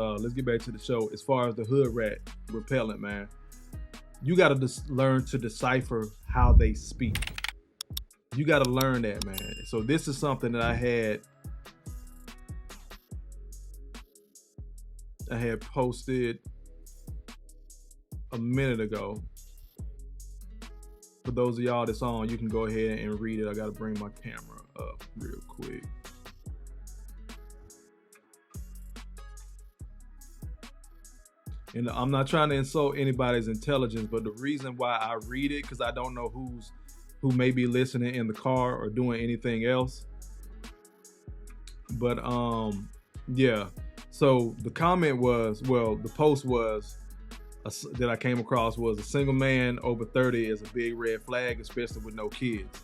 let's get back to the show. As far as the hood rat repellent, man, you got to learn to decipher how they speak. You got to learn that, man. So this is something that I had posted a minute ago. For those of y'all that's on, you can go ahead and read it. I got to bring my camera up real quick. And I'm not trying to insult anybody's intelligence, but the reason why I read it, because I don't know who may be listening in the car or doing anything else. But yeah. So the comment was, the post was that I came across was, a single man over 30 is a big red flag, especially with no kids.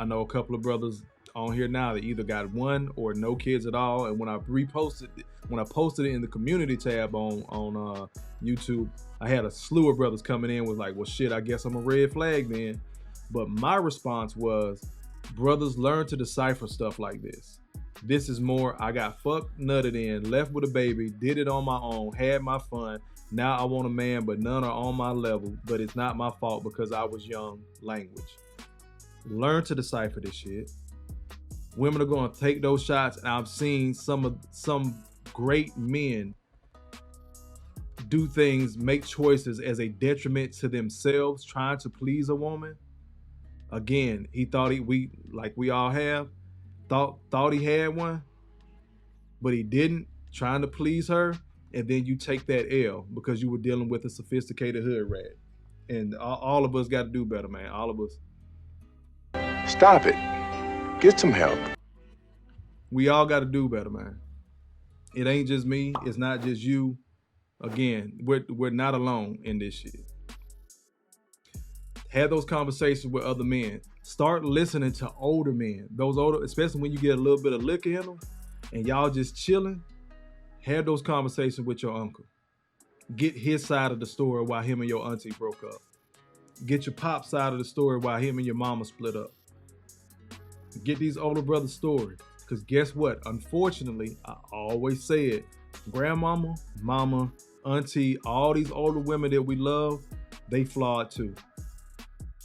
I know a couple of brothers on here now that either got one or no kids at all. And when I posted it in the community tab on YouTube, I had a slew of brothers coming in with like, well, shit, I guess I'm a red flag then. But my response was, brothers, learn to decipher stuff like this. This is more, I got fucked, nutted in, left with a baby, did it on my own, had my fun. Now I want a man, but none are on my level. But it's not my fault because I was young. Language. Learn to decipher this shit. Women are going to take those shots, and I've seen some great men do things, make choices as a detriment to themselves, trying to please a woman. Again, he thought we all have, thought he had one, but he didn't, trying to please her, and then you take that L because you were dealing with a sophisticated hood rat. And all of us got to do better, man. All of us. Stop it. Get some help. We all got to do better, man. It ain't just me. It's not just you. Again, we're not alone in this shit. Have those conversations with other men. Start listening to older men. Those older, especially when you get a little bit of liquor in them and y'all just chilling. Have those conversations with your uncle. Get his side of the story while him and your auntie broke up. Get your pop side of the story while him and your mama split up. Get these older brothers' story. Because guess what? Unfortunately, I always say it. Grandmama, mama, auntie, all these older women that we love, they flawed too.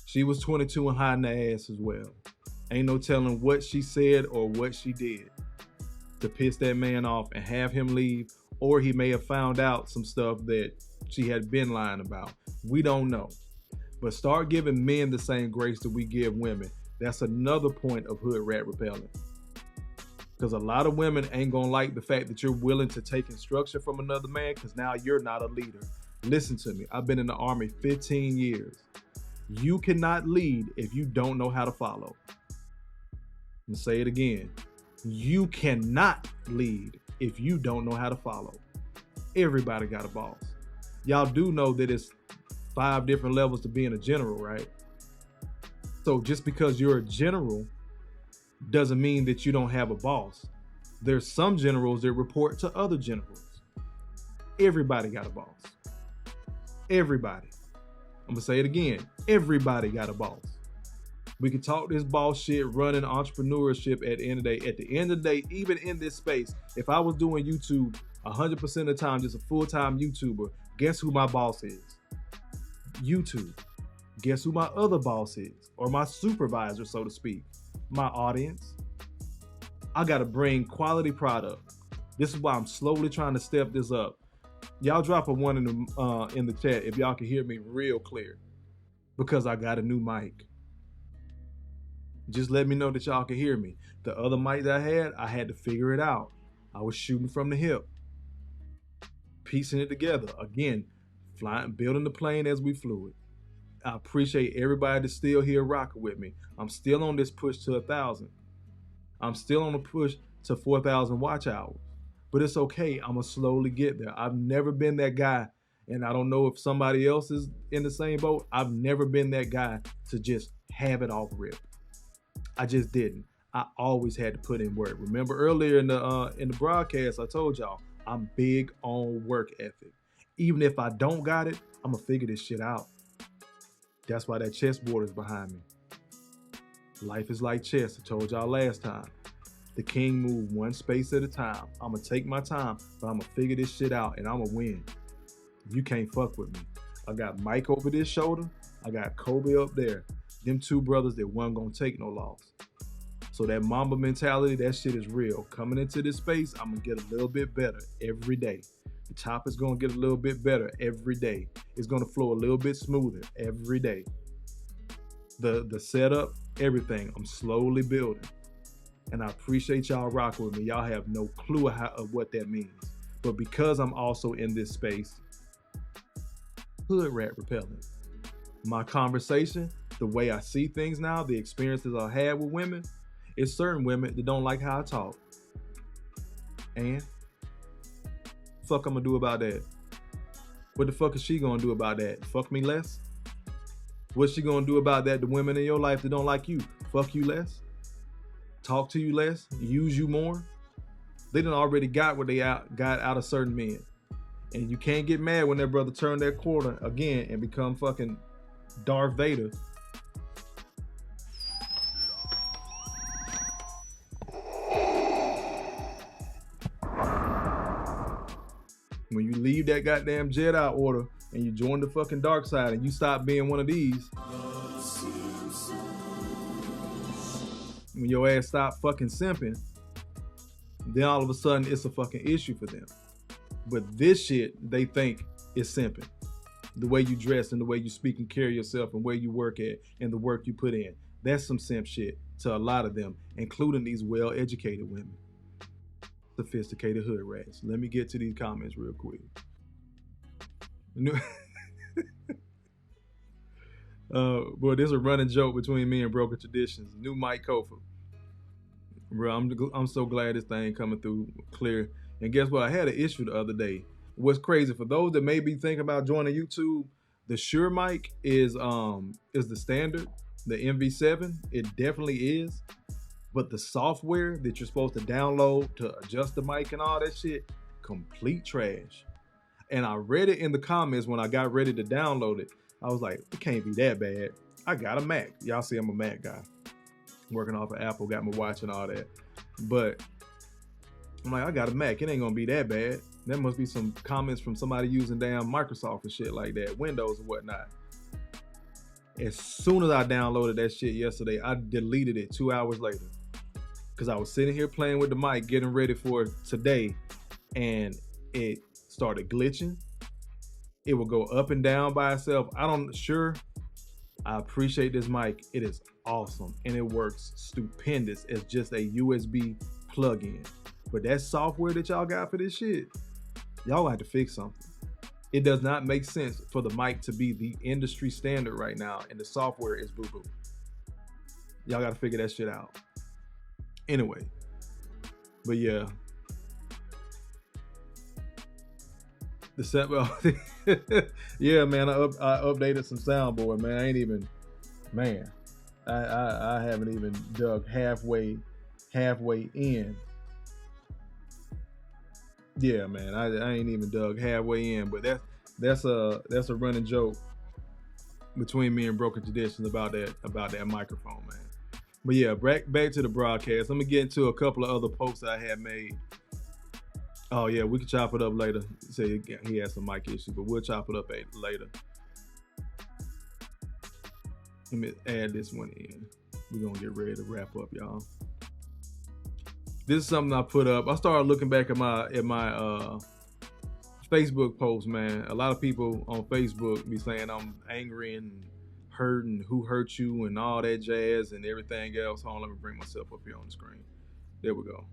She was 22 and hiding the ass as well. Ain't no telling what she said or what she did to piss that man off and have him leave, or he may have found out some stuff that she had been lying about. We don't know. But start giving men the same grace that we give women. That's another point of hood rat repellent. Because a lot of women ain't gonna like the fact that you're willing to take instruction from another man, because now you're not a leader. Listen to me. I've been in the Army 15 years. You cannot lead if you don't know how to follow. I'm gonna say it again. You cannot lead if you don't know how to follow. Everybody got a boss. Y'all do know that it's 5 different levels to being a general, right? So just because you're a general doesn't mean that you don't have a boss. There's some generals that report to other generals. Everybody got a boss. Everybody. I'm gonna say it again. Everybody got a boss. We can talk this boss shit, running entrepreneurship at the end of the day. At the end of the day, even in this space, if I was doing YouTube 100% of the time, just a full-time YouTuber, guess who my boss is? YouTube. Guess who my other boss is? Or my supervisor, so to speak? My audience. I gotta bring quality product. This is why I'm slowly trying to step this up. Y'all drop a 1 in the chat if y'all can hear me real clear, because I got a new mic. Just let me know that y'all can hear me. The other mic that I had to figure it out. I was shooting from the hip, piecing it together. Again, building the plane as we flew it. I appreciate everybody that's still here rocking with me. I'm still on this push to 1,000. I'm still on the push to 4,000 watch hours. But it's okay. I'm going to slowly get there. I've never been that guy, and I don't know if somebody else is in the same boat. I've never been that guy to just have it off rip. I just didn't. I always had to put in work. Remember earlier in the broadcast, I told y'all, I'm big on work ethic. Even if I don't got it, I'm going to figure this shit out. That's why that chessboard is behind me. Life is like chess. I told y'all last time. The king move one space at a time. I'm gonna take my time, but I'm gonna figure this shit out and I'm gonna win. You can't fuck with me. I got Mike over this shoulder. I got Kobe up there. Them two brothers that wasn't gonna take no loss. So that Mamba mentality, that shit is real. Coming into this space, I'm gonna get a little bit better every day. The top is gonna get a little bit better every day. It's gonna flow a little bit smoother every day. The setup, everything, I'm slowly building. And I appreciate y'all rocking with me. Y'all have no clue of what that means. But because I'm also in this space, hood rat repellent. My conversation, the way I see things now, the experiences I had with women, it's certain women that don't like how I talk. And fuck I'm gonna do about that? What the fuck is she gonna do about that? Fuck me less? What's she gonna do about that? The women in your life that don't like you, fuck you less? Talk to you less? Use you more? They done already got what they got out of certain men. And you can't get mad when that brother turned that quarter again and become fucking Darth Vader. When you leave that goddamn Jedi order and you join the fucking dark side and you stop being one of these, when your ass stop fucking simping, then all of a sudden it's a fucking issue for them. But this shit, they think is simping. The way you dress and the way you speak and carry yourself and where you work at and the work you put in. That's some simp shit to a lot of them, including these well-educated women. Sophisticated hood rats. Let me get to these comments real quick. Boy, there's a running joke between me and Broken Traditions. New Mike Kofa. Bro, I'm so glad this thing coming through clear. And guess what? I had an issue the other day. What's crazy, for those that may be thinking about joining YouTube, the Shure mic is the standard, the MV7. It definitely is. But the software that you're supposed to download to adjust the mic and all that shit, complete trash. And I read it in the comments when I got ready to download it. I was like, it can't be that bad. I got a Mac. Y'all see I'm a Mac guy. Working off of Apple, got my watch and all that. But I'm like, I got a Mac. It ain't gonna be that bad. There must be some comments from somebody using damn Microsoft and shit like that, Windows and whatnot. As soon as I downloaded that shit yesterday, I deleted it 2 hours later. Because I was sitting here playing with the mic, getting ready for today, and it started glitching. It would go up and down by itself. I appreciate this mic. It is awesome, and it works stupendous as just a USB plug-in. But that software that y'all got for this shit, y'all have to fix something. It does not make sense for the mic to be the industry standard right now, and the software is boo-boo. Y'all got to figure that shit out. Anyway, but yeah. Yeah, man, I updated some soundboard, man. I haven't even dug halfway in. Yeah, man, I ain't even dug halfway in, but that's a running joke between me and Broken Traditions about that microphone, man. But yeah, back to the broadcast. I'm gonna get into a couple of other posts that I had made. Oh yeah, we can chop it up later. Say he has some mic issues, but we'll chop it up later. Let me add this one in. We're gonna get ready to wrap up, y'all. This is something I put up. I started looking back at my Facebook post, man. A lot of people on Facebook be saying I'm angry and hurt and who hurt you and all that jazz and everything else. Hold on, let me bring myself up here on the screen. There we go.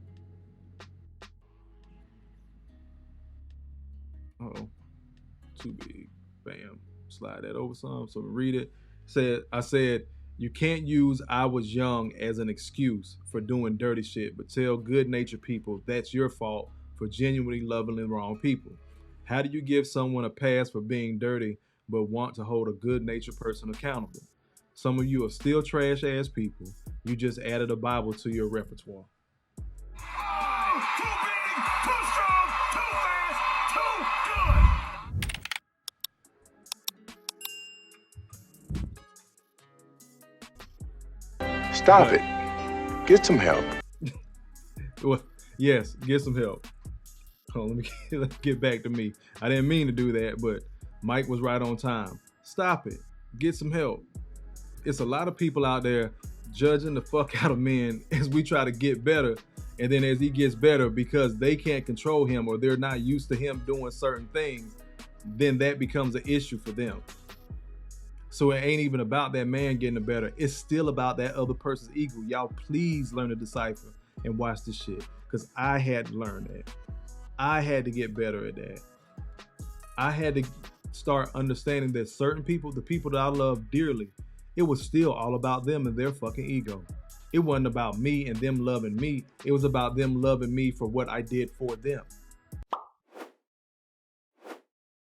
Uh-oh, too big. Bam, slide that over some so we read it. I said, you can't use "I was young" as an excuse for doing dirty shit, but tell good-natured people that's your fault for genuinely loving the wrong people. How do you give someone a pass for being dirty but want to hold a good-natured person accountable? Some of you are still trash-ass people. You just added a Bible to your repertoire. Stop it. Get some help. Well, yes, get some help. Hold on, let me get back to me. I didn't mean to do that, but Mike was right on time. Stop it. Get some help. It's a lot of people out there judging the fuck out of men as we try to get better. And then as he gets better, because they can't control him or they're not used to him doing certain things, then that becomes an issue for them. So it ain't even about that man getting better. It's still about that other person's ego. Y'all please learn to decipher and watch this shit. Because I had to learn that. I had to get better at that. I had to start understanding that certain people, the people that I love dearly, it was still all about them and their fucking ego. It wasn't about me and them loving me. It was about them loving me for what I did for them.